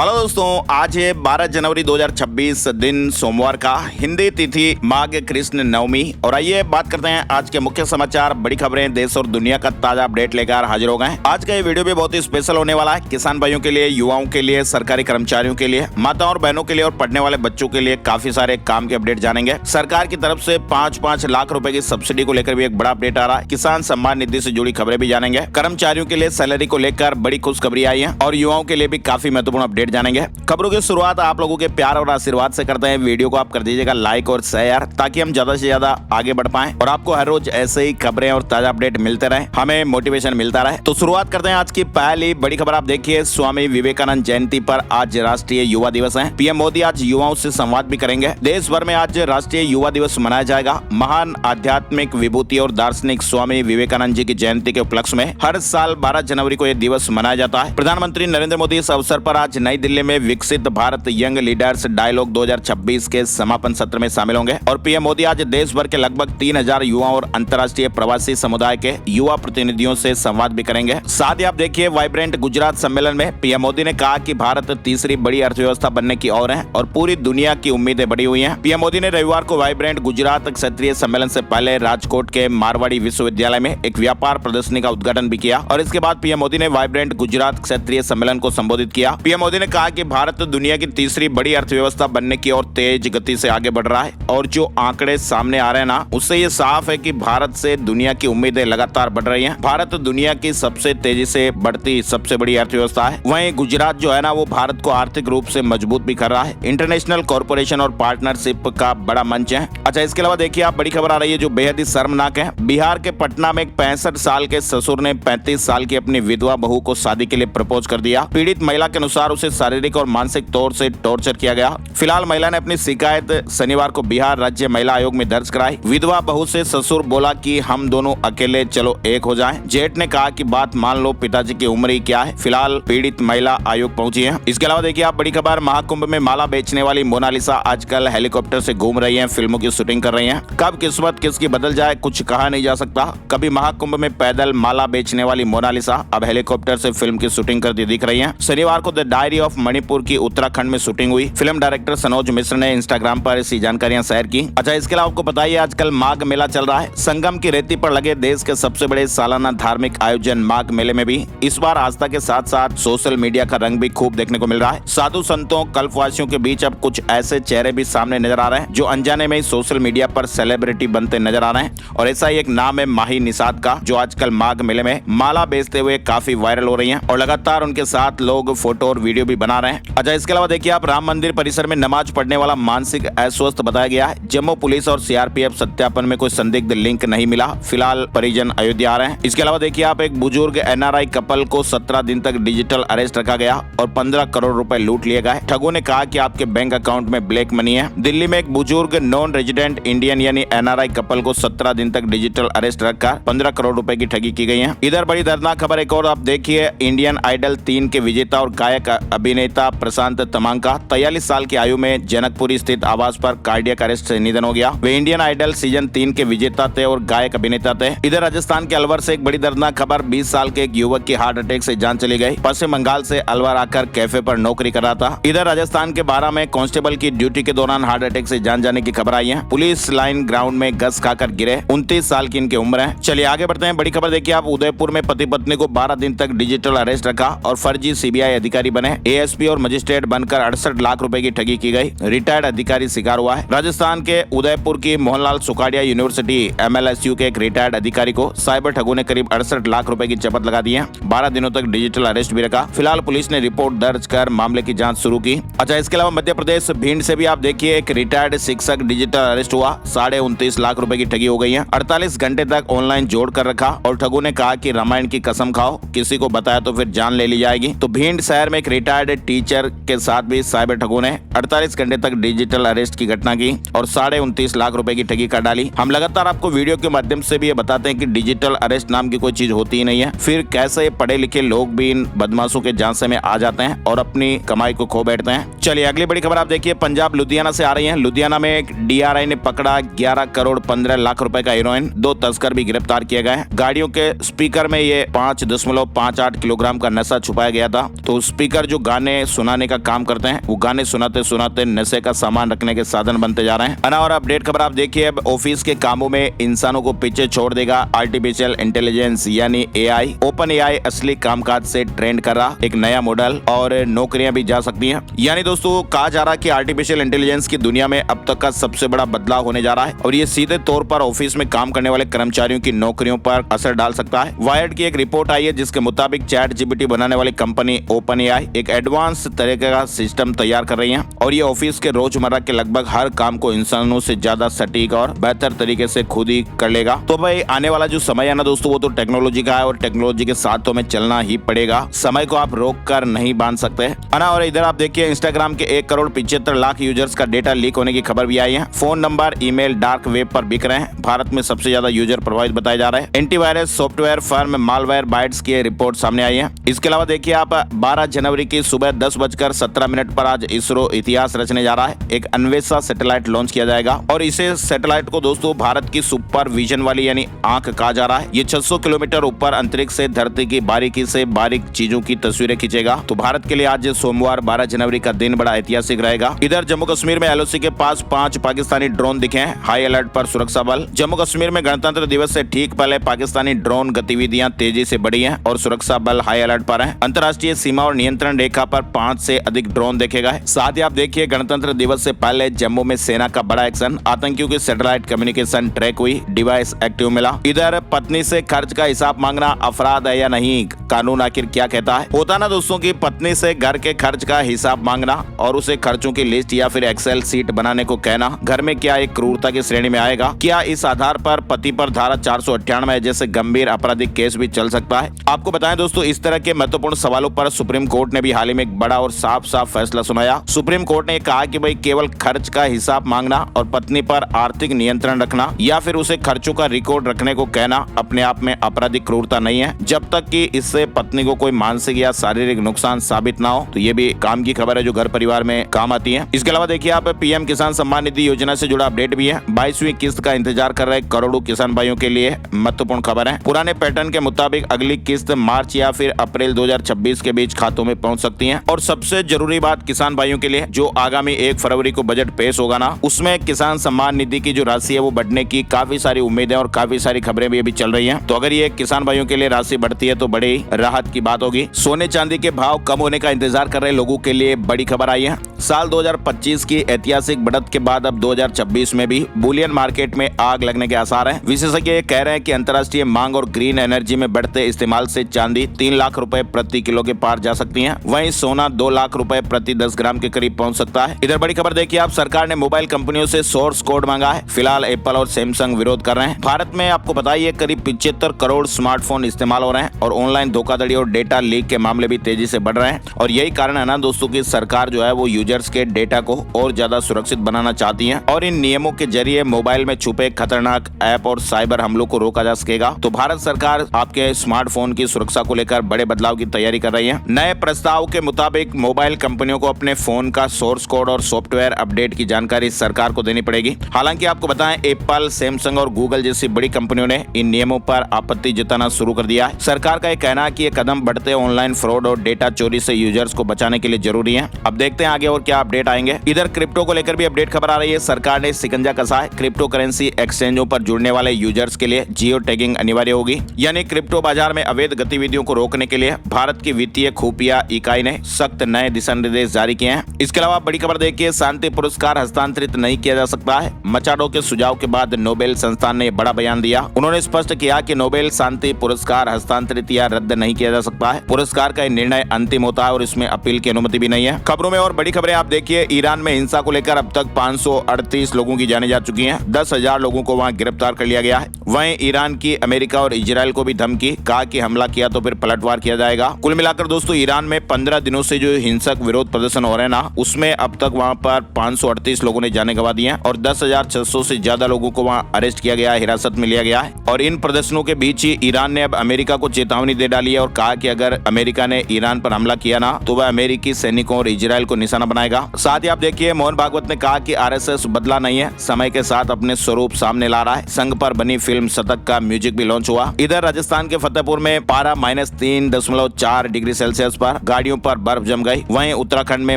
Hello दोस्तों, आज है 12 जनवरी 2026 दिन सोमवार का, हिंदी तिथि माघ कृष्ण नवमी। और आइए बात करते हैं आज के मुख्य समाचार, बड़ी खबरें, देश और दुनिया का ताजा अपडेट लेकर हाजिर हो गए। आज का ये वीडियो भी बहुत ही स्पेशल होने वाला है। किसान भाइयों के लिए, युवाओं के लिए, सरकारी कर्मचारियों के लिए, माताओं और बहनों के लिए और पढ़ने वाले बच्चों के लिए काफी सारे काम के अपडेट जानेंगे। सरकार की तरफ से 5-5 लाख रुपए की सब्सिडी को लेकर भी एक बड़ा अपडेट आ रहा है। किसान सम्मान निधि से जुड़ी खबरें भी जानेंगे। कर्मचारियों के लिए सैलरी को लेकर बड़ी खुशखबरी आई है और युवाओं के लिए भी काफी महत्वपूर्ण अपडेट जानेंगे। खबरों की शुरुआत आप लोगों के प्यार और आशीर्वाद से करते हैं। वीडियो को आप कर दीजिएगा लाइक और शेयर, ताकि हम ज्यादा से ज्यादा आगे बढ़ पाएं और आपको हर रोज ऐसे ही खबरें और ताजा अपडेट मिलते रहे, हमें मोटिवेशन मिलता रहे। तो शुरुआत करते हैं आज की पहली बड़ी खबर। आप देखिए, स्वामी विवेकानंद जयंती पर आज राष्ट्रीय युवा दिवस है। पीएम मोदी आज युवाओं से संवाद भी करेंगे। देश भर में आज राष्ट्रीय युवा दिवस मनाया जाएगा। महान आध्यात्मिक विभूति और दार्शनिक स्वामी विवेकानंद जी की जयंती के उपलक्ष्य में हर साल 12 जनवरी को यह दिवस मनाया जाता है। प्रधानमंत्री नरेंद्र मोदी इस अवसर पर आज नई दिल्ली में विकसित भारत यंग लीडर्स डायलॉग 2026 के समापन सत्र में शामिल होंगे और पीएम मोदी आज देश भर के लगभग 3000 युवाओं और अंतर्राष्ट्रीय प्रवासी समुदाय के युवा प्रतिनिधियों से संवाद भी करेंगे। साथ ही आप देखिए, वाइब्रेंट गुजरात सम्मेलन में पीएम मोदी ने कहा कि भारत तीसरी बड़ी अर्थव्यवस्था बनने की ओर है और पूरी दुनिया की उम्मीदें बढ़ी हुई हैं। पीएम मोदी ने रविवार को वाइब्रेंट गुजरात क्षेत्रीय सम्मेलन से पहले राजकोट के मारवाड़ी विश्वविद्यालय में एक व्यापार प्रदर्शनी का उद्घाटन भी किया और इसके बाद पीएम मोदी ने वाइब्रेंट गुजरात क्षेत्रीय सम्मेलन को संबोधित किया। पीएम मोदी ने कहा कि भारत दुनिया की तीसरी बड़ी अर्थव्यवस्था बनने की ओर तेज गति से आगे बढ़ रहा है और जो आंकड़े सामने आ रहे हैं ना, उससे ये साफ है कि भारत से दुनिया की उम्मीदें लगातार बढ़ रही हैं। भारत दुनिया की सबसे तेजी से बढ़ती सबसे बड़ी अर्थव्यवस्था है। वहीं गुजरात जो है ना, वो भारत को आर्थिक रूप से मजबूत भी कर रहा है। इंटरनेशनल कॉर्पोरेशन और पार्टनरशिप का बड़ा मंच है। अच्छा, इसके अलावा देखिए, आप बड़ी खबर आ रही है जो बेहद ही शर्मनाक है। बिहार के पटना में एक 65 साल के ससुर ने 35 साल की अपनी विधवा बहू को शादी के लिए प्रपोज कर दिया। पीड़ित महिला के अनुसार उसे शारीरिक और मानसिक तौर से टॉर्चर किया गया। फिलहाल महिला ने अपनी शिकायत शनिवार को बिहार राज्य महिला आयोग में दर्ज कराई। विधवा बहू से ससुर बोला कि हम दोनों अकेले चलो एक हो जाएं। जेठ ने कहा कि बात मान लो, पिताजी की उम्र ही क्या है। फिलहाल पीड़ित महिला आयोग पहुंची है। इसके अलावा देखिए, आप बड़ी खबर, महाकुंभ में माला बेचने वाली मोनालिसा आजकल हेलीकॉप्टर से घूम रही है, फिल्मों की शूटिंग कर रही है। कब किस्मत किसकी बदल जाए कुछ कहा नहीं जा सकता। कभी महाकुंभ में पैदल माला बेचने वाली मोनालिसा अब हेलीकॉप्टर से फिल्म की शूटिंग करती दिख रही है। शनिवार को द डायरी ऑफ मणिपुर की उत्तराखंड में शूटिंग हुई। फिल्म डायरेक्टर सनोज मिश्र ने इंस्टाग्राम पर ऐसी जानकारियां शेयर की। अच्छा, इसके अलावा आपको बताइए, आजकल माघ मेला चल रहा है। संगम की रेती पर लगे देश के सबसे बड़े सालाना धार्मिक आयोजन माघ मेले में भी इस बार आस्था के साथ साथ सोशल मीडिया का रंग भी खूब देखने को मिल रहा है। साधु संतों, कल्पवासियों के बीच अब कुछ ऐसे चेहरे भी सामने नजर आ रहे हैं जो अनजाने में ही सोशल मीडिया पर सेलिब्रिटी बनते नजर आ रहे हैं और ऐसा ही एक नाम है माही निषाद का, जो आजकल माघ मेले में माला बेचते हुए काफी वायरल हो रही है और लगातार उनके साथ लोग फोटो और वीडियो भी बना रहे हैं। अच्छा, इसके अलावा देखिए, आप राम मंदिर परिसर में नमाज पढ़ने वाला मानसिक अस्वस्थ बताया गया है। जम्मू पुलिस और सीआरपीएफ सत्यापन में कोई संदिग्ध लिंक नहीं मिला। फिलहाल परिजन अयोध्या आ रहे हैं। इसके अलावा देखिए, आप एक बुजुर्ग एनआरआई कपल को 17 दिन तक डिजिटल अरेस्ट रखा गया और 15 करोड़ रुपए लूट लिए गए। ठगों ने कहा कि आपके बैंक अकाउंट में ब्लैक मनी है। दिल्ली में एक बुजुर्ग नॉन रेजिडेंट इंडियन यानी एनआरआई कपल को 17 दिन तक डिजिटल अरेस्ट रखकर 15 करोड़ रुपए की ठगी की गई है। इधर बड़ी दर्दनाक खबर एक और आप देखिए, इंडियन आइडल 3 के विजेता और गायक अभिनेता प्रशांत तमांका 43 साल की आयु में जनकपुरी स्थित आवास पर कार्डियक अरेस्ट से निधन हो गया। वे इंडियन आइडल सीजन 3 के विजेता थे और गायक अभिनेता थे। इधर राजस्थान के अलवर से एक बड़ी दर्दनाक खबर, 20 साल के एक युवक की हार्ट अटैक से जान चली गई। पश्चिम बंगाल से अलवर आकर कैफे पर नौकरी कर रहा था। इधर राजस्थान के 12 में कांस्टेबल की ड्यूटी के दौरान हार्ट अटैक से जान जाने की खबर आई है। पुलिस लाइन ग्राउंड में गस खाकर गिरे। 29 साल की इनकी उम्र है। चलिए आगे बढ़ते हैं। बड़ी खबर देखिए, आप उदयपुर में पति पत्नी को 12 दिन तक डिजिटल अरेस्ट रखा और फर्जी सीबीआई अधिकारी बने। एएसपी और मजिस्ट्रेट बनकर 68 लाख रुपए की ठगी की गई। रिटायर्ड अधिकारी शिकार हुआ है। राजस्थान के उदयपुर की मोहनलाल सुखाड़िया यूनिवर्सिटी एमएलएसयू के एक रिटायर्ड अधिकारी को साइबर ठगों ने करीब 68 लाख रुपए की चपत लगा दी है। 12 दिनों तक डिजिटल अरेस्ट भी रखा। फिलहाल पुलिस ने रिपोर्ट दर्ज कर मामले की जांच शुरू की। अच्छा, इसके अलावा मध्य प्रदेश भिंड से भी आप देखिए, एक रिटायर्ड शिक्षक डिजिटल अरेस्ट हुआ। 29.5 लाख रुपए की ठगी हो गई है। 48 घंटे तक ऑनलाइन जोड़ कर रखा और ठगों ने कहा कि रामायण की कसम खाओ, किसी को बताया तो फिर जान ले ली जाएगी। तो भिंड शहर में एक रिटायर्ड टीचर के साथ भी साइबर ठगों ने 48 घंटे तक डिजिटल अरेस्ट की घटना की और 29.5 लाख रुपए की ठगी कर डाली। हम लगातार आपको वीडियो के माध्यम से भी ये बताते हैं कि डिजिटल अरेस्ट नाम की कोई चीज होती ही नहीं है। फिर कैसे पढ़े लिखे लोग भी इन बदमाशों के झांसे में आ जाते हैं और अपनी कमाई को खो बैठते हैं। चलिए अगली बड़ी खबर आप देखिए, पंजाब लुधियाना से आ रही है। लुधियाना में एक डीआरआई ने पकड़ा 11 करोड़ 15 लाख रुपए का हेरोइन। 2 तस्कर भी गिरफ्तार किए गए हैं। गाड़ियों के स्पीकर में ये 5.58 किलोग्राम का नशा छुपाया गया था। तो स्पीकर जो गाने सुनाने का काम करते हैं, वो गाने सुनाते सुनाते नशे का सामान रखने के साधन बनते जा रहे हैं। और अपडेट खबर आप देखिए, अब ऑफिस के कामों में इंसानों को पीछे छोड़ देगा आर्टिफिशियल इंटेलिजेंस यानी एआई। ओपन एआई असली कामकाज से ट्रेंड कर रहा एक नया मॉडल और नौकरियां भी जा सकती हैं। यानी दोस्तों कहा जा रहा है कि आर्टिफिशियल इंटेलिजेंस की दुनिया में अब तक का सबसे बड़ा बदलाव होने जा रहा है और ये सीधे तौर पर ऑफिस में काम करने वाले कर्मचारियों की नौकरियों पर असर डाल सकता है। वायर्ड की एक रिपोर्ट आई है जिसके मुताबिक चैट जीपीटी बनाने वाली कंपनी ओपन एआई एक एडवांस तरीके का सिस्टम तैयार कर रही है और ये ऑफिस के रोजमर्रा के लगभग हर काम को इंसानों से ज्यादा सटीक और बेहतर तरीके से खुद ही कर लेगा। तो भाई आने वाला जो समय है ना दोस्तों, वो तो टेक्नोलॉजी का है और टेक्नोलॉजी के साथ तो हमें चलना ही पड़ेगा। समय को आप रोक कर नहीं बांध सकते है ना। और इधर आप देखिए, इंस्टाग्राम के 1 करोड़ 75 लाख यूजर्स का डेटा लीक होने की खबर भी आई है। Phone number, email, dark web पर बिक रहे हैं। भारत में सबसे ज्यादा यूजर प्रभावित बताए जा रहे हैं। Antivirus software firm malware bytes की रिपोर्ट सामने आई है। इसके अलावा देखिए आप 12 जनवरी की सुबह 10:17 पर आज इसरो इतिहास रचने जा रहा है। एक अन्वेषा सैटेलाइट लॉन्च किया जाएगा और इसे सैटेलाइट को दोस्तों भारत की सुपर विजन वाली यानी आंख कहा जा रहा है। ये 600 किलोमीटर ऊपर अंतरिक्ष से धरती की बारीकी से बारीक चीजों की तस्वीरें खींचेगा। तो भारत के लिए आज सोमवार 12 जनवरी का दिन बड़ा ऐतिहासिक रहेगा। इधर जम्मू कश्मीर में एलओसी के पास 5 पाकिस्तानी ड्रोन दिखे हैं। हाई अलर्ट पर सुरक्षा बल। जम्मू कश्मीर में गणतंत्र दिवस से ठीक पहले पाकिस्तानी ड्रोन गतिविधियां तेजी से बढ़ी हैं और सुरक्षा बल हाई अलर्ट पर है। अंतर्राष्ट्रीय सीमा और नियंत्रण रेखा पर 5 से अधिक ड्रोन देखे गए। साथ ही आप देखिए, गणतंत्र दिवस से पहले जम्मू में सेना का बड़ा एक्शन। आतंकियों की सैटेलाइट कम्युनिकेशन ट्रैक हुई, डिवाइस एक्टिव मिला। इधर पत्नी से खर्च का हिसाब मांगना अपराध है या नहीं, कानून आखिर क्या कहता है। होता ना दोस्तों की पत्नी से घर के खर्च का हिसाब मांगना और उसे खर्चों की लिस्ट या फिर एक्सेल सीट बनाने को कहना घर में क्या एक क्रूरता की श्रेणी में आएगा? क्या इस आधार पर पति पर धारा 498 जैसे गंभीर आपराधिक केस भी चल सकता है? आपको बताएं दोस्तों, इस तरह के महत्वपूर्ण सवालों पर सुप्रीम कोर्ट ने भी हाल ही में एक बड़ा और साफ साफ फैसला सुनाया। सुप्रीम कोर्ट ने कहा कि भाई केवल खर्च का हिसाब मांगना और पत्नी पर आर्थिक नियंत्रण रखना या फिर उसे खर्चों का रिकॉर्ड रखने को कहना अपने आप में आपराधिक क्रूरता नहीं है, जब तक कि इससे पत्नी को कोई मानसिक या शारीरिक नुकसान साबित ना हो। तो ये भी काम की खबर है जो घर परिवार में काम आती है। इसके अलावा देखिए आप पीएम किसान सम्मान निधि योजना से जुड़ा अपडेट भी है। 22वीं किस्त का इंतजार कर रहे करोड़ों किसान भाइयों के लिए महत्वपूर्ण खबर है। पुराने पैटर्न के मुताबिक अगली किस्त मार्च या फिर अप्रैल 2026 के बीच खातों में पहुंच सकती है। और सबसे जरूरी बात किसान भाइयों के लिए, जो आगामी 1 फरवरी को बजट पेश होगा ना, उसमें किसान सम्मान निधि की जो राशि है वो बढ़ने की काफी सारी उम्मीदें और काफी सारी खबरें भी अभी चल रही हैं। तो अगर ये किसान भाइयों के लिए राशि बढ़ती है तो बड़ी राहत की बात होगी। सोने चांदी के भाव कम होने का इंतजार कर रहे लोगों के लिए बड़ी खबर आई है। साल 2025 की ऐतिहासिक बढ़त के बाद अब 2026 में भी बुलियन मार्केट में आग लगने के आसार हैं। विशेषज्ञ ये कह रहे हैं कि अंतर्राष्ट्रीय मांग और ग्रीन एनर्जी में बढ़ते इस्तेमाल से चांदी 3 लाख रुपए प्रति किलो के पार जा सकती है। वहीं सोना 2 लाख रुपए प्रति 10 ग्राम के करीब पहुंच सकता है। इधर बड़ी खबर देखिए आप, सरकार ने मोबाइल कंपनियों से सोर्स कोड मांगा है। फिलहाल एप्पल और सैमसंग विरोध कर रहे हैं। भारत में आपको बताइए करीब 75 करोड़ स्मार्टफोन इस्तेमाल हो रहे हैं और ऑनलाइन धोखाधड़ी और डेटा लीक के मामले भी तेजी से बढ़ रहे हैं। और यही कारण है ना दोस्तों की सरकार जो है वो यूजर्स के डेटा को और ज्यादा सुरक्षित बनाना चाहती है और इन नियमों के जरिए मोबाइल में छुपे खतरनाक ऐप और साइबर हमलों को रोका जा सकेगा। तो भारत सरकार आपके स्मार्टफोन की सुरक्षा को लेकर बड़े बदलाव की तैयारी कर रही है। नए प्रस्ताव के मुताबिक मोबाइल कंपनियों को अपने फोन का सोर्स कोड और सॉफ्टवेयर अपडेट की जानकारी सरकार को देनी पड़ेगी। हालांकि आपको बताएं, एप्पल, सैमसंग और गूगल जैसी बड़ी कंपनियों ने इन नियमों पर आपत्ति जताना शुरू कर दिया है। सरकार का यह कहना है कि ये कदम बढ़ते ऑनलाइन फ्रॉड और डेटा चोरी से यूजर्स को बचाने के लिए जरूरी है। अब देखते हैं आगे और क्या अपडेट आएंगे। इधर क्रिप्टो को लेकर भी अपडेट खबर आ रही है। सरकार ने शिकंजा कसा है। क्रिप्टो करेंसी एक्सचेंजों पर जुड़ने वाले यूजर्स के लिए जियो टैगिंग अनिवार्य होगी। यानी क्रिप्टो बाजार में अवैध गतिविधियों को रोकने के लिए भारत की वित्तीय खुफिया इकाई ने सख्त नए दिशा निर्देश जारी किए हैं। इसके अलावा बड़ी खबर देखिए, शांति पुरस्कार हस्तांतरित नहीं किया जा सकता है। मचाडो के सुझाव के बाद नोबेल संस्थान ने बड़ा बयान दिया। उन्होंने स्पष्ट किया कि नोबेल शांति पुरस्कार हस्तांतरित या रद्द नहीं किया जा सकता है। पुरस्कार का निर्णय अंतिम होता है और इसमें अपील की अनुमति भी नहीं है। खबरों में और बड़ी खबरें आप देखिए, ईरान में हिंसा को लेकर अब तक 538 लोगों की जानें जा चुकी हैं। 10,000 लोगों को वहां गिरफ्तार कर लिया गया है। वहीं ईरान की अमेरिका और इजराइल को भी धमकी, कहा कि हमला किया तो फिर पलटवार किया जाएगा। कुल मिलाकर दोस्तों ईरान में 15 दिनों से जो हिंसक विरोध प्रदर्शन हो रहे हैं ना, उसमें अब तक वहां पर 538 लोगों ने जानें गंवा दी हैं और 10,600 से ज्यादा लोगों को वहां अरेस्ट किया गया है, हिरासत में लिया गया है। और इन प्रदर्शनों के बीच ही ईरान ने अब अमेरिका को चेतावनी दे डाली है और कहा कि अगर अमेरिका ने ईरान पर हमला किया ना तो वह अमेरिकी सैनिकों और इजराइल को निशाना बनाएगा। साथ ही आप देखिए मोहन भागवत ने कहा कि आरएसएस बदला नहीं है, समय के साथ अपने स्वरूप सामने ला रहा है। संघ पर बनी फिल्म शतक का म्यूजिक भी लॉन्च हुआ। इधर राजस्थान के फतेहपुर में पारा -3.4 डिग्री सेल्सियस पर, गाड़ियों पर बर्फ जम गई। वहीं उत्तराखंड में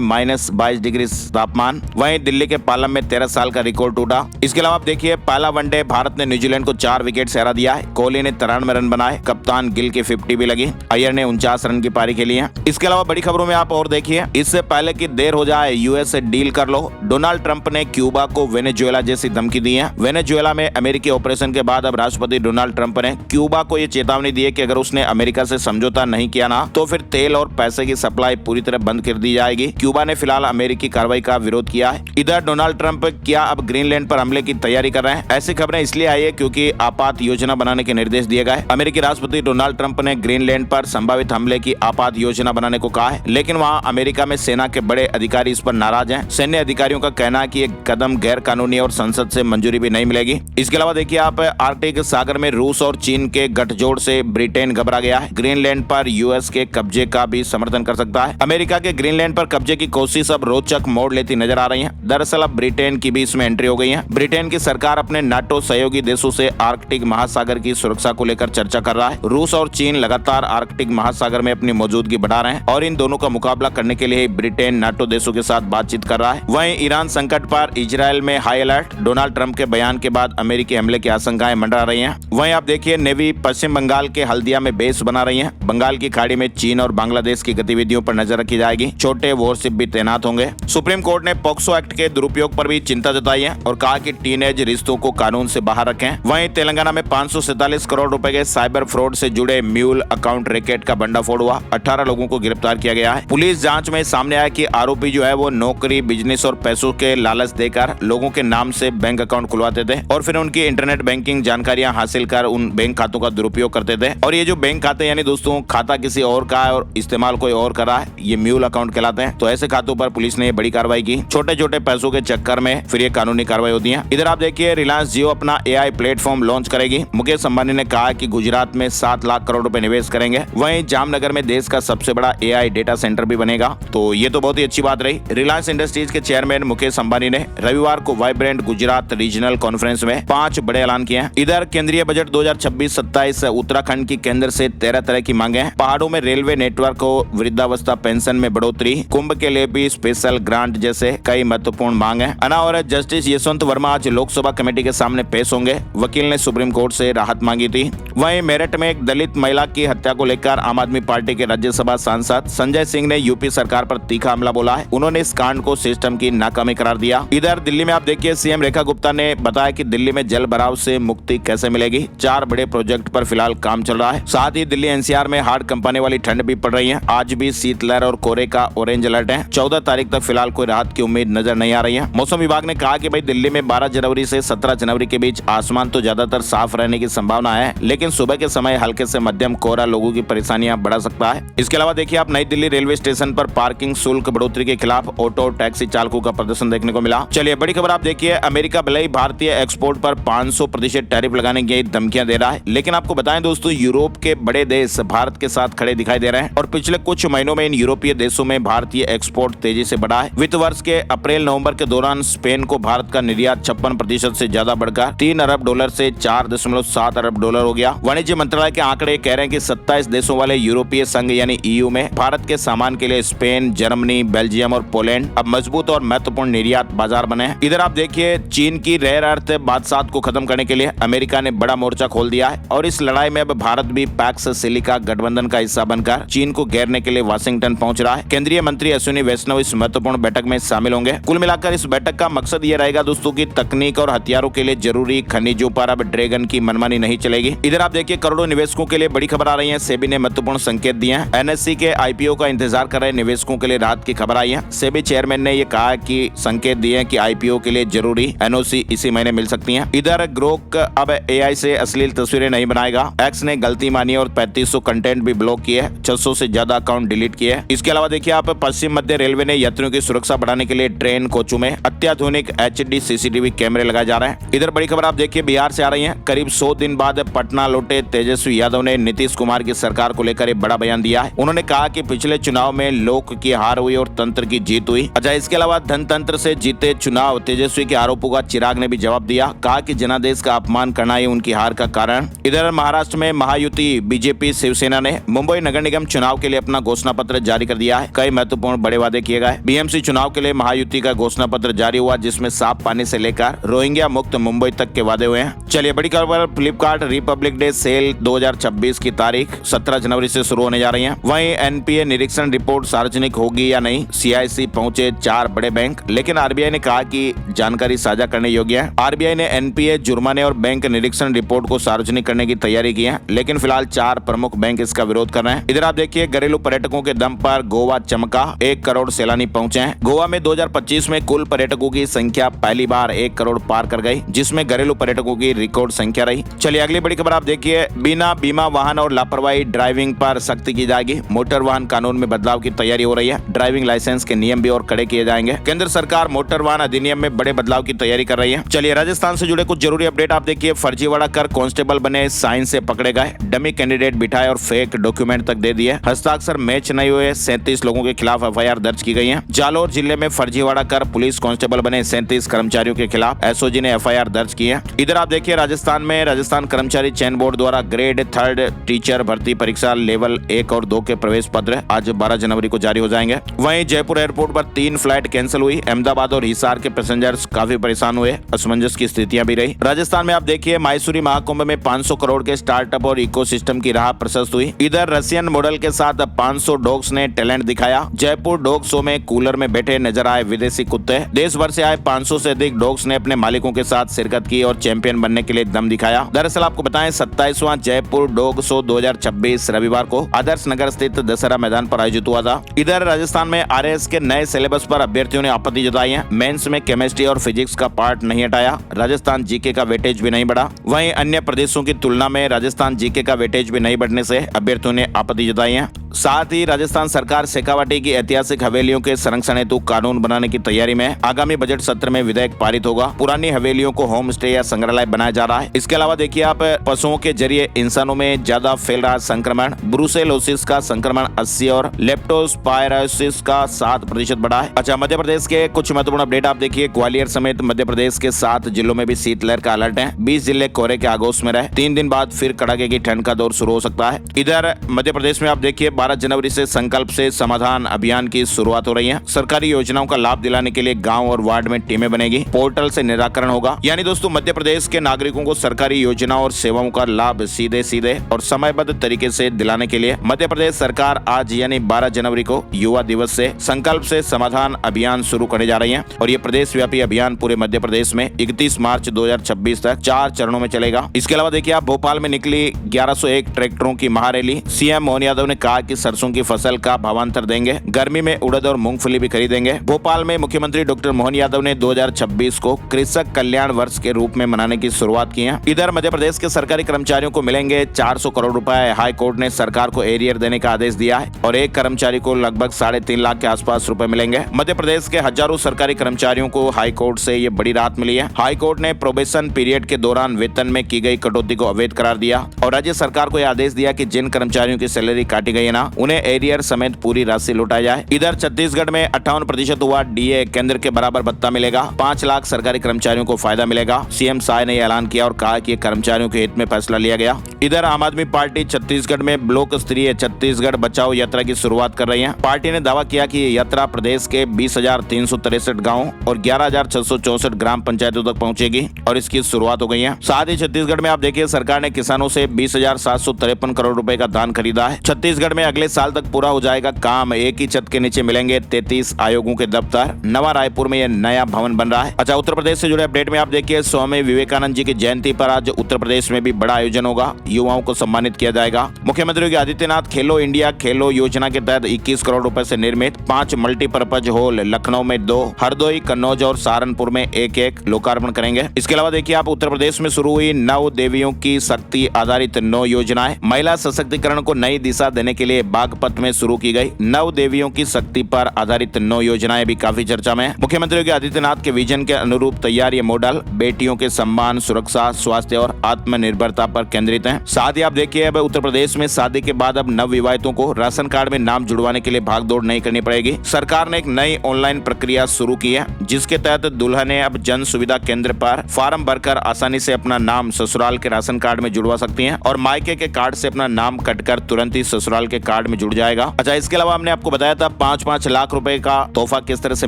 -22 डिग्री तापमान। वहीं दिल्ली के पालम में 13 साल का रिकॉर्ड टूटा। इसके अलावा आप देखिए पहला वनडे भारत ने न्यूजीलैंड को 4 विकेट से हरा दिया है। कोहली ने 93 रन बनाए, कप्तान गिल की 50 भी लगी, अय्यर ने 49 रन की पारी खेली है। इसके अलावा बड़ी खबरों में आप और देखिए, इससे पहले कि देर हो जाए यूएस से डील कर लो। डोनाल्ड ट्रंप ने क्यूबा को वेनेजुएला जैसी धमकी दी है। वेनेजुएला में अमेरिकी ऑपरेशन के बाद अब राष्ट्रपति डोनाल्ड ट्रंप ने क्यूबा को ये चेतावनी दी है कि अगर उसने अमेरिका से समझौता नहीं किया ना तो फिर तेल और पैसे की सप्लाई पूरी तरह बंद कर दी जाएगी। क्यूबा ने फिलहाल अमेरिकी कार्रवाई का विरोध किया है। इधर डोनाल्ड ट्रंप क्या अब ग्रीनलैंड पर हमले की तैयारी कर रहे हैं? ऐसी खबरें इसलिए आई है क्योंकि आपात योजना बनाने के निर्देश दिए गए। अमेरिकी राष्ट्रपति डोनाल्ड ट्रंप ने ग्रीनलैंड पर संभावित हमले की आपात योजना बनाने को कहा है, लेकिन वहां अमेरिका में सेना के बड़े अधिकारी इस पर नाराज हैं। सैन्य अधिकारियों का कहना है कि ये कदम गैर कानूनी और संसद से मंजूरी भी नहीं मिलेगी। इसके अलावा देखिए आप आर्कटिक सागर में रूस और चीन के गठजोड़ से ब्रिटेन घबरा गया है। ग्रीनलैंड पर यूएस के कब्जे का भी समर्थन कर सकता है। अमेरिका के ग्रीनलैंड पर कब्जे की कोशिश अब रोचक मोड़ लेती नजर आ रही है। दरअसल अब ब्रिटेन की भी इसमें एंट्री हो गई है। ब्रिटेन की सरकार अपने नाटो सहयोगी देशों से आर्कटिक महासागर की सुरक्षा को लेकर चर्चा कर रहा है। रूस और चीन लगातार आर्कटिक महासागर में अपनी मौजूदगी बढ़ा रहे हैं और इन दोनों का मुकाबला करने के लिए ब्रिटेन नाटो देशों के साथ बातचीत कर रहा है। वहीं ईरान संकट पर इजरायल में हाई अलर्ट। डोनाल्ड ट्रंप के बयान के बाद अमेरिकी हमले की आशंकाएं मंडरा रही हैं। वहीं आप देखिए नेवी पश्चिम बंगाल के हल्दिया में बेस बना रही है। बंगाल की खाड़ी में चीन और बांग्लादेश की गतिविधियों पर नजर रखी जाएगी। छोटे वॉरशिप भी तैनात होंगे। सुप्रीम कोर्ट ने पॉक्सो एक्ट के दुरुपयोग पर भी चिंता जताई है और कहा कि टीनेज रिश्तों को कानून से बाहर रखें। वहीं तेलंगाना में 547 करोड़ रुपए के साइबर फ्रॉड से जुड़े म्यूल अकाउंट रैकेट का भंडाफोड़ हुआ। 18 लोगों को गिरफ्तार किया गया है। पुलिस जांच में सामने आया कि आरोपी जो है वो नौकरी, बिजनेस और पैसों के लालच देकर लोगों के नाम से बैंक अकाउंट खुलवाते थे और फिर उनकी इंटरनेट बैंकिंग जानकारियां हासिल कर उन बैंक खातों का दुरुपयोग करते थे। और ये जो बैंक खाते यानी दोस्तों खाता किसी और का है और इस्तेमाल कोई और कर रहा है, ये म्यूल अकाउंट कहलाते हैं। तो ऐसे खातों पर पुलिस ने बड़ी कार्रवाई की। छोटे छोटे पैसों के चक्कर में फिर ये कानूनी कार्रवाई होती है। इधर आप देखिए रिलायंस जियो अपना AI प्लेटफॉर्म लॉन्च करेगी। मुकेश अंबानी ने कहा कि गुजरात में 7 लाख करोड़ रुपए निवेश करेंगे। वहीं जामनगर में देश का सबसे बड़ा AI डेटा सेंटर भी बनेगा। तो ये तो बहुत ही अच्छी बात रही। रिलायंस इंडस्ट्रीज के चेयरमैन मुकेश अंबानी ने रविवार को वाइब्रेंट गुजरात रीजनल कॉन्फ्रेंस में 5 बड़े ऐलान किए हैं। इधर केंद्रीय बजट 2026-27 उत्तराखंड की केंद्र से 13 तरह की मांगे हैं। पहाड़ों में रेलवे नेटवर्क को, वृद्धावस्था पेंशन में बढ़ोतरी, कुंभ के लिए भी स्पेशल ग्रांट जैसे कई महत्वपूर्ण मांग है। और जस्टिस यशवंत वर्मा आज लोकसभा कमेटी के सामने पेश होंगे। वकील ने सुप्रीम कोर्ट से राहत मांगी थी। वहीं मेरठ में एक दलित महिला की हत्या को लेकर आम आदमी पार्टी के राज्यसभा सांसद संजय सिंह ने यूपी सरकार पर तीखा हमला बोला है। उन्होंने इस कांड को सिस्टम की नाकामी करार दिया। इधर दिल्ली में आप देखिए सीएम रेखा गुप्ता ने बताया कि दिल्ली में जल भराव से मुक्ति कैसे मिलेगी। 4 बड़े प्रोजेक्ट पर फिलहाल काम चल रहा है। साथ ही दिल्ली NCR में हार्ड कंपाने वाली ठंड भी पड़ रही है। आज भी शीतलहर और कोहरे का ऑरेंज अलर्ट है। 14 तारीख तक फिलहाल कोई राहत की उम्मीद नजर नहीं आ रही है। मौसम विभाग ने कहा कि भाई दिल्ली में 12 जनवरी से 17 जनवरी के बीच आसमान तो ज्यादातर साफ रहने की संभावना है, लेकिन सुबह के समय हल्के से मध्यम कोहरा लोगों की परेशानियां बढ़ा सकता है। इसके अलावा देखिए आप नई दिल्ली रेलवे स्टेशन पर पार्किंग शुल्क बढ़ोतरी के खिलाफ ऑटो टैक्सी चालकों का प्रदर्शन देखने को मिला। चलिए बड़ी खबर आप देखिए, अमेरिका भले ही भारतीय एक्सपोर्ट पर 500% टैरिफ लगाने की धमकियां दे रहा है, लेकिन आपको बताएं दोस्तों यूरोप के बड़े देश भारत के साथ खड़े दिखाई दे रहे हैं और पिछले कुछ महीनों में इन यूरोपीय देशों में भारतीय एक्सपोर्ट तेजी से बढ़ा है। वित्त वर्ष के अप्रैल-नवंबर के दौरान स्पेन को भारत का निर्यात 56% से ज्यादा बढ़कर $3 अरब से $4.7 अरब हो गया। वाणिज्य मंत्रालय के आंकड़े कह रहे हैं कि 27 देशों वाले यूरोपीय संघ यानी EU में भारत के सामान के लिए स्पेन, जर्मनी, बेल्जियम और पोलैंड अब मजबूत और महत्वपूर्ण निर्यात बाजार बने हैं। इधर आप देखिए चीन की रेयर अर्थ बादशाह को खत्म करने के लिए अमेरिका ने बड़ा मोर्चा खोल दिया है और इस लड़ाई में अब भारत भी पैक्स सिलिका गठबंधन का हिस्सा बनकर चीन को घेरने के लिए वाशिंगटन पहुंच रहा है। केंद्रीय मंत्री अश्विनी वैष्णव इस महत्वपूर्ण बैठक में शामिल होंगे। कुल मिलाकर इस बैठक का मकसद ये रहेगा दोस्तों की तकनीक और हथियारों के लिए जरूरी खनिजों पर अब ड्रैगन की मनमानी नहीं चलेगी। इधर आप देखिए करोड़ों निवेशकों के लिए बड़ी खबर आ रही है। सेबी ने महत्वपूर्ण संकेत दिए हैं। NSE के IPO का इंतजार कर रहे निवेशकों के लिए राहत की खबर आई है। सेबी चेयरमैन ने यह कहा कि संकेत दिए हैं कि IPO के लिए जरूरी NOC इसी महीने मिल सकती है। इधर ग्रोक अब AI से अश्लील तस्वीरें नहीं बनाएगा। X ने गलती मानी और 3500 कंटेंट भी ब्लॉक किए, 600 से ज्यादा अकाउंट डिलीट किए। इसके अलावा देखिए आप पश्चिम मध्य रेलवे ने यात्रियों की सुरक्षा बढ़ाने के लिए ट्रेन कोचों में अत्याधुनिक HD CCTV कैमरे लगाए जा रहे हैं। इधर बड़ी खबर आप देखिए बिहार से आ रही है। करीब 100 दिन बाद पटना लौटे तेजस्वी यादव ने नीतीश कुमार की सरकार को लेकर एक बड़ा बयान दिया है। उन्होंने कहा कि पिछले चुनाव में लोक की हार हुई और तंत्र लोकतंत्र की जीत हुई। अच्छा, इसके अलावा धनतंत्र से जीते चुनाव तेजस्वी के आरोपों का चिराग ने भी जवाब दिया, कहा कि जनादेश का अपमान करना ही उनकी हार का कारण। इधर महाराष्ट्र में महायुति बीजेपी शिवसेना ने मुंबई नगर निगम चुनाव के लिए अपना घोषणा पत्र जारी कर दिया है। कई महत्वपूर्ण बड़े वादे किए गए। बीएमसी चुनाव के लिए महायुति का घोषणा पत्र जारी हुआ, जिसमें साफ पानी से लेकर रोहिंग्या मुक्त मुंबई तक के वादे हुए हैं। चलिए बड़ी खबर, फ्लिपकार्ट रिपब्लिक डे सेल 2026 की तारीख 17 जनवरी से शुरू होने जा रही है। वहीं एनपीए निरीक्षण रिपोर्ट सार्वजनिक होगी या नहीं, सीआईसी पहुंचे 4 बड़े बैंक, लेकिन आरबीआई ने कहा कि जानकारी साझा करने योग्य है। आरबीआई ने एनपीए, जुर्माने और बैंक निरीक्षण रिपोर्ट को सार्वजनिक करने की तैयारी की है, लेकिन फिलहाल 4 प्रमुख बैंक इसका विरोध कर रहे हैं। इधर आप देखिए, घरेलू पर्यटकों के दम पर गोवा चमका, 1 करोड़ सैलानी पहुंचे हैं। गोवा में 2025 में कुल पर्यटकों की संख्या पहली बार 1 करोड़ पार कर गई, जिसमें घरेलू पर्यटकों की रिकॉर्ड संख्या रही। चलिए अगली बड़ी खबर आप देखिए, बिना बीमा वाहन और लापरवाही ड्राइविंग पर सख्ती की जाएगी। मोटर वाहन कानून में बदलाव की तैयारी हो रही है। ड्राइविंग लाइसेंस के नियम भी और कड़े किए जाएंगे। केंद्र सरकार मोटर वाहन अधिनियम में बड़े बदलाव की तैयारी कर रही है। चलिए राजस्थान से जुड़े कुछ जरूरी अपडेट आप देखिए, फर्जीवाड़ा कर कांस्टेबल बने साइंस से पकड़े गए, डमी कैंडिडेट बिठाए और फेक डॉक्यूमेंट तक दे दिए, हस्ताक्षर मैच नहीं हुए 37 लोगों के खिलाफ एफआईआर दर्ज की गई है। जालौर जिले में फर्जीवाड़ा कर पुलिस कांस्टेबल बने 37 कर्मचारियों के खिलाफ एसओजी ने एफआईआर दर्ज की है। इधर आप देखिए, राजस्थान में राजस्थान कर्मचारी चयन बोर्ड द्वारा ग्रेड 3 टीचर भर्ती परीक्षा लेवल 1 और 2 के प्रवेश पत्र आज 12 जनवरी को जारी हो जाएंगे। वहीं जयपुर एयरपोर्ट पर 3 फ्लाइट कैंसिल हुई। अहमदाबाद और हिसार के पैसेंजर्स काफी परेशान हुए, असमंजस की स्थितियां भी रही। राजस्थान में आप देखिए, मायसूरी महाकुंभ में 500 करोड़ के स्टार्टअप और इकोसिस्टम की राह प्रशस्त हुई। इधर रशियन मॉडल के साथ 500 डॉग्स ने टैलेंट दिखाया। जयपुर डॉग शो में कूलर में बैठे नजर आए विदेशी कुत्ते। देश भर से आए 500 से अधिक डॉग्स ने अपने मालिकों के साथ शिरकत की और चैंपियन बनने के लिए दम दिखाया। दरअसल आपको बताएं, 27वां जयपुर डॉग शो 2026 रविवार को आदर्श नगर स्थित दशहरा मैदान पर आयोजित हुआ था। इधर राजस्थान में आरएएस के नए सिलेबस पर अभ्यर्थियों ने आपत्ति जताई है। मेंस में केमिस्ट्री और फिजिक्स का पार्ट नहीं हटाया। राजस्थान जीके का वेटेज भी नहीं बढ़ा। वहीं अन्य प्रदेशों की तुलना में राजस्थान जीके का वेटेज भी नहीं बढ़ने से अभ्यर्थियों ने आपत्ति जताई है। साथ ही राजस्थान सरकार शेखावाटी की ऐतिहासिक हवेलियों के संरक्षण हेतु कानून बनाने की तैयारी में। आगामी बजट सत्र में विधेयक पारित होगा। पुरानी हवेलियों को होम स्टे या संग्रहालय बनाया जा रहा है। इसके अलावा देखिए आप, पशुओं के जरिए इंसानों में ज्यादा फैल रहा संक्रमण। ब्रुसेलोसिस का संक्रमण 80 और लेप्टोस्पायरोसिस का 7% बढ़ा है। अच्छा, मध्य प्रदेश के कुछ महत्वपूर्ण अपडेट आप देखिए, ग्वालियर समेत मध्य प्रदेश के 7 जिलों में भी शीतलहर का अलर्ट है। 20 जिले कोहरे के आगोश में रहे। 3 दिन बाद फिर कड़ाके की ठंड का दौर शुरू हो सकता है। इधर मध्य प्रदेश में आप देखिए, 12 जनवरी से संकल्प से समाधान अभियान की शुरुआत हो रही है। सरकारी योजनाओं का लाभ दिलाने के लिए गांव और वार्ड में टीमें बनेगी। पोर्टल से निराकरण होगा। यानी दोस्तों, मध्य प्रदेश के नागरिकों को सरकारी योजनाओं और सेवाओं का लाभ सीधे और समयबद्ध तरीके से दिलाने के लिए मध्य प्रदेश सरकार आज यानी 12 जनवरी को युवा दिवस से संकल्प से समाधान अभियान शुरू करने जा रही है। और ये प्रदेश व्यापी अभियान पूरे मध्य प्रदेश में 31 मार्च 2026 तक 4 चरणों में चलेगा। इसके अलावा देखिए आप, भोपाल में निकली 1101 ट्रैक्टरों की महारैली। सीएम मोहन यादव ने कहा कि सरसों की फसल का भावांतर देंगे। गर्मी में उड़द और मूंगफली भी खरीदेंगे। भोपाल में मुख्यमंत्री डॉक्टर मोहन यादव ने 2026 को कृषक कल्याण वर्ष के रूप में मनाने की शुरुआत की है। इधर मध्य प्रदेश के सरकारी कर्मचारियों को मिलेंगे 400 करोड़ रुपए। हाई कोर्ट ने सरकार को एरियर देने का आदेश दिया है और एक कर्मचारी को लगभग 3.5 लाख के आसपास रुपए मिलेंगे। मध्य प्रदेश के हजारों सरकारी कर्मचारियों को हाई कोर्ट से ये बड़ी राहत मिली है। हाई कोर्ट ने प्रोबेशन पीरियड के दौरान वेतन में की गई कटौती को अवैध करार दिया और राज्य सरकार को यह आदेश दिया कि जिन कर्मचारियों की सैलरी काटी गई है ना, उन्हें एरियर समेत पूरी राशि लौटाई जाए। इधर छत्तीसगढ़ में 58% हुआ डीए, केंद्र के बराबर भत्ता मिलेगा। 5 लाख सरकारी कर्मचारियों को फायदा मिलेगा। सीएम शाह ने ऐलान किया और कहा कि कर्मचारियों के हित में फैसला लिया गया। इधर आम आदमी पार्टी छत्तीसगढ़ में ब्लॉक स्तरीय छत्तीसगढ़ बचाओ यात्रा की शुरुआत कर रही है। पार्टी ने दावा किया कि ये यात्रा प्रदेश के 20,363 गाँव और 11,664 ग्राम पंचायतों तक पहुंचेगी और इसकी शुरुआत हो गई है। साथ ही छत्तीसगढ़ में आप देखिए, सरकार ने किसानों से 20,753 करोड़ रुपए का दान खरीदा है। छत्तीसगढ़ में अगले साल तक पूरा हो जाएगा काम। एक ही छत के नीचे मिलेंगे 33 आयोगों के दफ्तर। नवा रायपुर में यह नया भवन बन रहा है। अच्छा, उत्तर प्रदेश से जुड़े अपडेट में आप देखिए, स्वामी विवेकानंद जी की जयंती पर आज उत्तर प्रदेश में भी बड़ा आयोजन होगा। युवाओं को सम्मानित किया जाएगा। मुख्यमंत्री योगी आदित्यनाथ खेलो इंडिया खेलो योजना के तहत 21 करोड़ रुपए से निर्मित 5 मल्टीपर्पज हॉल लखनऊ में 2, हरदोई, कन्नौज और सहारनपुर में 1-1 लोकार्पण करेंगे। इसके अलावा देखिए आप, उत्तर प्रदेश में शुरू हुई 9 देवियों की शक्ति आधारित 9 योजनाएं। महिला सशक्तिकरण को नई दिशा देने के लिए के बागपत में शुरू की गई 9 देवियों की शक्ति पर आधारित 9 योजनाएं भी काफी चर्चा में है। मुख्यमंत्री योगी आदित्यनाथ के विजन के अनुरूप तैयार ये मॉडल बेटियों के सम्मान, सुरक्षा, स्वास्थ्य और आत्मनिर्भरता पर केंद्रित है। साथ ही आप देखिए, अब उत्तर प्रदेश में शादी के बाद अब नवविवाहितों को राशन कार्ड में नाम जुड़वाने के लिए भागदौड़ नहीं करनी पड़ेगी। सरकार ने एक नई ऑनलाइन प्रक्रिया शुरू की है, जिसके तहत दुल्हनें अब जन सुविधा केंद्र पर फॉर्म भरकर आसानी से अपना नाम ससुराल के राशन कार्ड में जुड़वा सकती हैं और मायके के कार्ड से अपना नाम कटकर तुरंत ही ससुराल के कार्ड में जुड़ जाएगा। अच्छा, इसके अलावा हमने आपको बताया था 5-5 लाख रुपए का तोहफा किस तरह से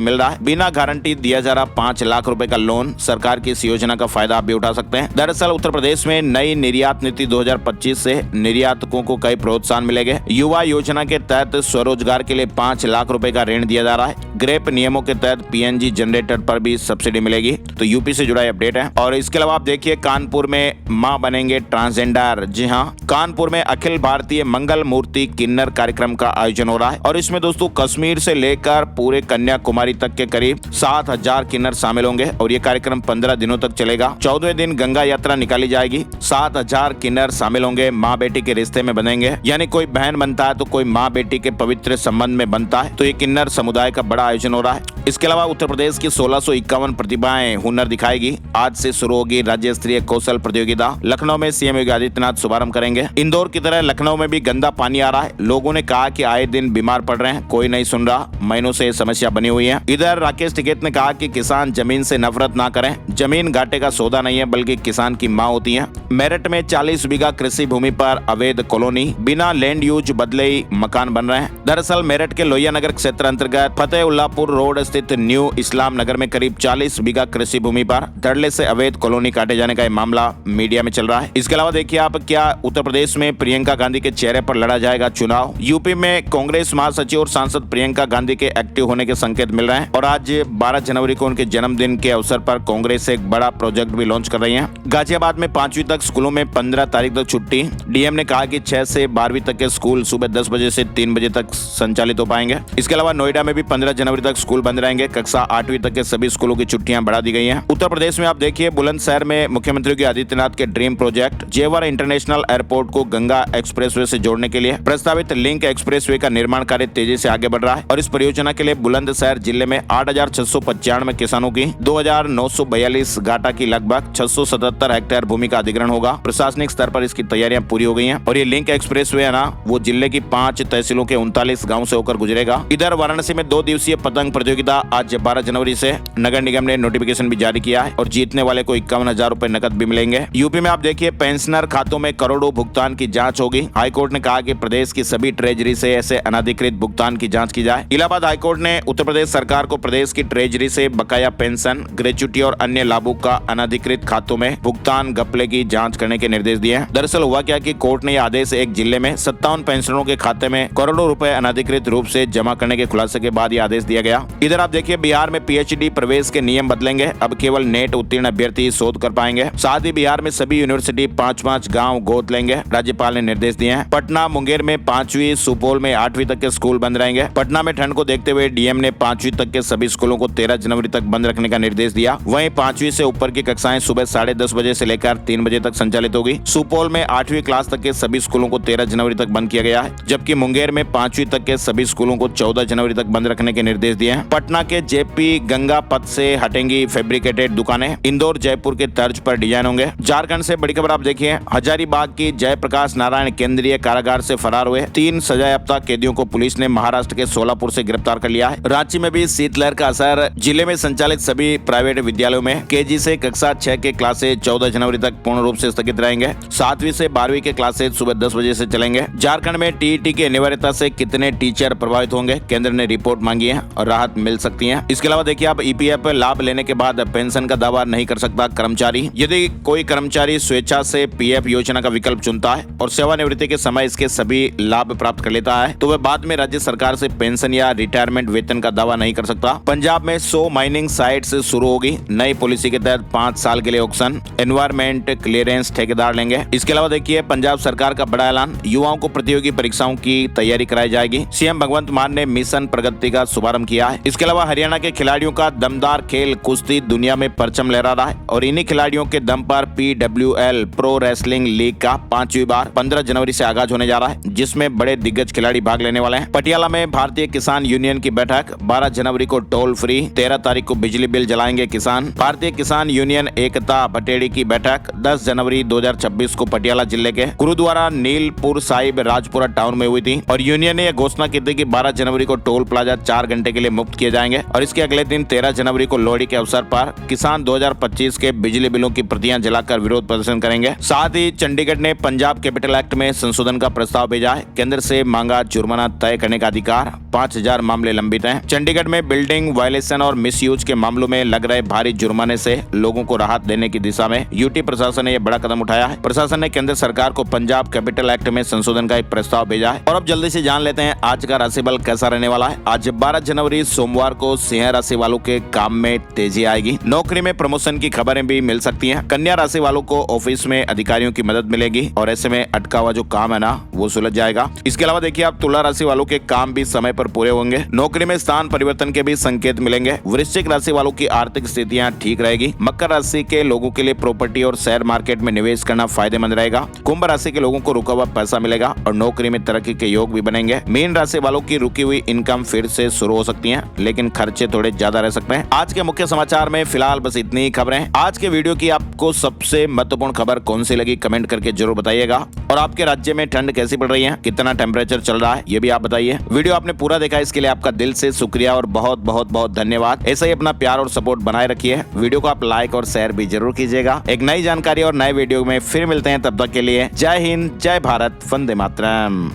मिल रहा है। बिना गारंटी दिया जा रहा 5 लाख रुपए का लोन, सरकार की इस योजना का फायदा आप भी उठा सकते हैं। दरअसल उत्तर प्रदेश में नई निर्यात नीति 2025 से निर्यातकों को कई प्रोत्साहन मिलेंगे। युवा योजना के तहत स्वरोजगार के लिए 5 लाख रुपए का ऋण दिया जा रहा है। ग्रेप नियमों के तहत पीएनजी जनरेटर पर भी सब्सिडी मिलेगी। तो यूपी से जुड़ा अपडेट है। और इसके अलावा आप देखिए, कानपुर में मां बनेंगे ट्रांसजेंडर। जी हां, कानपुर में अखिल भारतीय मंगल मूर्ति किन्नर कार्यक्रम का आयोजन हो रहा है और इसमें दोस्तों कश्मीर से लेकर पूरे कन्याकुमारी तक के करीब 7,000 किन्नर शामिल होंगे और ये कार्यक्रम 15 दिनों तक चलेगा। 14वें दिन गंगा यात्रा निकाली जाएगी। 7,000 किन्नर शामिल होंगे, माँ बेटी के रिश्ते में बनेंगे, यानी कोई बहन बनता है तो कोई माँ बेटी के पवित्र संबंध में बनता है। तो ये किन्नर समुदाय का बड़ा आयोजन हो रहा है। इसके अलावा उत्तर प्रदेश की 1651 प्रतिभाएं हुनर दिखाएगी। आज से शुरू होगी राज्य स्तरीय कौशल प्रतियोगिता। लखनऊ में सीएम योगी आदित्यनाथ शुभारंभ करेंगे। इंदौर की तरह लखनऊ में भी गंदा पानी आ रहा है। लोगों ने कहा कि आए दिन बीमार पड़ रहे हैं, कोई नहीं सुन रहा। महीनों से समस्या बनी हुई है। इधर राकेश टिकैत ने कहा कि किसान जमीन से नफरत ना करें, जमीन घाटे का सौदा नहीं है बल्कि किसान की माँ होती है। मेरठ में 40 बीघा कृषि भूमि पर अवैध कॉलोनी, बिना लैंड यूज बदले ही मकान बन रहे हैं। दरअसल मेरठ के लोहिया नगर क्षेत्र अंतर्गत फतेहुल्लापुर रोड स्थित न्यू इस्लाम नगर में करीब 40 बीघा कृषि भूमि पर धड़ल्ले से अवैध कॉलोनी काटे जाने का मामला मीडिया में चल रहा है। इसके अलावा देखिए आप, क्या उत्तर प्रदेश में प्रियंका गांधी के चेहरे पर लड़ा जाएगा चुनाव। यूपी में कांग्रेस महासचिव और सांसद प्रियंका गांधी के एक्टिव होने के संकेत मिल रहे हैं और आज 12 जनवरी को उनके जन्मदिन के अवसर पर कांग्रेस एक बड़ा प्रोजेक्ट भी लॉन्च कर रही है। गाजियाबाद में 5वीं तक स्कूलों में 15 तारीख तक छुट्टी। डीएम ने कहा कि 6 से 12वीं तक के स्कूल सुबह 10 बजे से 3 बजे तक संचालित हो पाएंगे। इसके अलावा नोएडा में भी 15 जनवरी तक स्कूल बंद रहेंगे। कक्षा 8वीं तक के सभी स्कूलों की छुट्टियां बढ़ा दी गई हैं। उत्तर प्रदेश में आप देखिए, बुलंदशहर में मुख्यमंत्री योगी आदित्यनाथ के ड्रीम प्रोजेक्ट जेवर इंटरनेशनल एयरपोर्ट को गंगा एक्सप्रेसवे से जोड़ने के लिए प्रस्तावित लिंक एक्सप्रेसवे का निर्माण कार्य तेजी से आगे बढ़ रहा है और इस परियोजना के लिए बुलंदशहर जिले में 8,695 किसानों की 2,942 घाटा की लगभग 677 हेक्टेयर भूमि का अधिग्रहण होगा। प्रशासनिक स्तर पर इसकी तैयारियां पूरी हो गई हैं और ये लिंक एक्सप्रेसवे है ना, वो जिले की 5 तहसीलों के 39 गाँव से होकर गुजरेगा। इधर वाराणसी में 2 दिवसीय पतंग प्रतियोगिता आज 12 जनवरी से नगर निगम ने नोटिफिकेशन भी जारी किया है और जीतने वाले को 51,000 रुपए नकद भी मिलेंगे। यूपी में आप देखिए, पेंशनर खातों में करोड़ों भुगतान की जांच होगी। हाईकोर्ट ने कहा कि प्रदेश की सभी ट्रेजरी से ऐसे अनधिकृत भुगतान की जांच की जाए। इलाहाबाद हाईकोर्ट ने उत्तर प्रदेश सरकार को प्रदेश की ट्रेजरी से बकाया पेंशन, ग्रेच्युटी और अन्य लाभों का अनधिकृत खातों में भुगतान घपले की जांच करने के निर्देश दिए हैं। दरअसल हुआ क्या कि कोर्ट ने यह आदेश एक जिले में 57 पेंशनरों के खाते में करोड़ों रुपए अनधिकृत रूप से जमा करने के खुलासे के बाद यह आदेश दिया गया। इधर आप देखिए, बिहार में पीएचडी प्रवेश के नियम बदलेंगे। अब केवल नेट उत्तीर्ण अभ्यर्थी शोध कर पाएंगे। साथ ही बिहार में सभी यूनिवर्सिटी 5-5 गाँव गोद लेंगे, राज्यपाल ने निर्देश दिए हैं। पटना, मुंगेर में 5वीं, सुपौल में 8वीं तक के स्कूल बंद रहेंगे। पटना में ठंड को देखते हुए डीएम ने 5वीं तक के सभी स्कूलों को 13 जनवरी तक बंद रखने का निर्देश दिया। वहीं 5वीं से ऊपर की कक्षाएं सुबह 10:30 बजे से लेकर 3 बजे तक संचालित होगी। सुपौल में 8वीं क्लास तक के सभी स्कूलों को 13 जनवरी तक बंद किया गया है, जबकि मुंगेर में 5वीं तक के सभी स्कूलों को 14 जनवरी तक बंद रखने के निर्देश दिए हैं। पटना के जेपी गंगा पथ से हटेंगी फैब्रिकेटेड दुकानें। इंदौर जयपुर के तर्ज पर डिजाइन होंगे। झारखंड से बड़ी खबर आप देखिए, हजारीबाग की जयप्रकाश नारायण केंद्रीय कारागार से फरार हुए 3 सजायाफ्ता कैदियों को पुलिस ने महाराष्ट्र के सोलापुर से गिरफ्तार कर लिया है। रांची में भी शीतलहर का असर। जिले में संचालित सभी प्राइवेट विद्यालयों में केजी से कक्षा 6 के क्लासेज 14 जनवरी तक पूर्ण रूप से स्थगित रहेंगे। 7वीं से 12वीं के क्लासेज सुबह 10 बजे से चलेंगे। झारखंड में टीईटी की अनिवार्यता से कितने टीचर प्रभावित होंगे, केंद्र ने रिपोर्ट मांगी है और राहत मिल सकती है। इसके अलावा देखिए आप, ईपीएफ लाभ लेने के बाद पेंशन का दावा नहीं कर सकता कर्मचारी। यदि कोई कर्मचारी स्वेच्छा से पीएफ योजना का विकल्प चुनता है और सेवानिवृत्ति के समय इसके सभी लाभ प्राप्त कर लेता है, तो वह बाद में राज्य सरकार से पेंशन या रिटायरमेंट वेतन का दावा नहीं कर सकता। पंजाब में 100 माइनिंग साइट्स शुरू होगी। नई पॉलिसी के तहत 5 साल के लिए ऑक्शन, एनवायरमेंट क्लियरेंस ठेकेदार लेंगे। इसके अलावा देखिए, पंजाब सरकार का बड़ा ऐलान, युवाओं को प्रतियोगी परीक्षाओं की तैयारी कराई जाएगी। सीएम भगवंत मान ने मिशन प्रगति का शुभारंभ किया है। इसके अलावा हरियाणा के खिलाड़ियों का दमदार खेल कुश्ती दुनिया में परचम लहरा रहा है और इन्हीं खिलाड़ियों के दम पर PWL प्रो रेसलिंग लीग का 5वीं बार 15 जनवरी से आगाज होने जा रहा है, जिसमें बड़े दिग्गज खिलाड़ी भाग लेने वाले हैं। पटियाला में भारतीय किसान यूनियन की बैठक, 12 जनवरी को टोल फ्री, 13 तारीख को बिजली बिल जलाएंगे किसान। भारतीय किसान यूनियन एकता बटेड़ी की बैठक 10 जनवरी 2026 को पटियाला जिले के गुरुद्वारा नीलपुर साहिब राजपुरा टाउन में हुई थी और यूनियन ने यह घोषणा की थी कि 12 जनवरी को टोल प्लाजा 4 घंटे के लिए मुक्त किए जाएंगे और इसके अगले दिन 13 जनवरी को लोहड़ी के अवसर पर किसान 2025 के बिजली बिलों की प्रतियां जलाकर विरोध प्रदर्शन करेंगे। साथ ही चंडीगढ़ ने पंजाब कैपिटल एक्ट में संशोधन का प्रस्ताव भेजा है। केंद्र से मांगा जुर्माना तय करने का अधिकार, 5000 मामले लंबित हैं। चंडीगढ़ में बिल्डिंग वायलेशन और मिसयूज के मामलों में लग रहे भारी जुर्माने से लोगों को राहत देने की दिशा में यूटी प्रशासन ने यह बड़ा कदम उठाया है। प्रशासन ने केंद्र सरकार को पंजाब कैपिटल एक्ट में संशोधन का एक प्रस्ताव भेजा है। और अब जल्दी से जान लेते हैं आज का राशि बल कैसा रहने वाला है। आज 12 जनवरी सोमवार को सिंह राशि वालों के काम में तेजी आएगी। नौकरी में प्रमोशन की खबरें भी मिल सकती हैं। कन्या राशि वालों को ऑफिस में अधिकारियों की मदद मिलेगी और ऐसे में अटका हुआ जो काम है ना वो सुलझ जाएगा। इसके अलावा देखिए आप तुला राशि वालों के काम भी समय पर पूरे होंगे। नौकरी में स्थान परिवर्तन के भी संकेत मिलेंगे। वृश्चिक राशि वालों की आर्थिक स्थितियां ठीक रहेगी। मकर राशि के लोगों के लिए प्रॉपर्टी और शेयर मार्केट में निवेश करना फायदेमंद रहेगा। कुंभ राशि के लोगों को रुका हुआ पैसा मिलेगा और नौकरी में तरक्की के योग भी बनेंगे। मीन राशि वालों की रुकी हुई इनकम फिर से शुरू हो सकती है, लेकिन खर्चे थोड़े ज्यादा रह सकते हैं। आज के मुख्य समाचार में फिलहाल बस इतनी ही खबरें। आज के वीडियो की आपको सबसे महत्वपूर्ण खबर कौन सी लगी कमेंट करके जरूर बताइएगा। और आपके राज्य में ठंड कैसी पड़ रही है, कितना टेम्परेचर चल रहा है, ये भी आप बताइए। वीडियो आपने पूरा देखा इसके लिए आपका दिल से शुक्रिया और बहुत बहुत बहुत धन्यवाद। ऐसा ही अपना प्यार और सपोर्ट बनाए रखिए। वीडियो को आप लाइक और शेयर भी जरूर कीजिएगा। एक नई जानकारी और नए वीडियो में फिर मिलते हैं, तब तक के लिए जय हिंद, जय भारत, वंदे मातरम।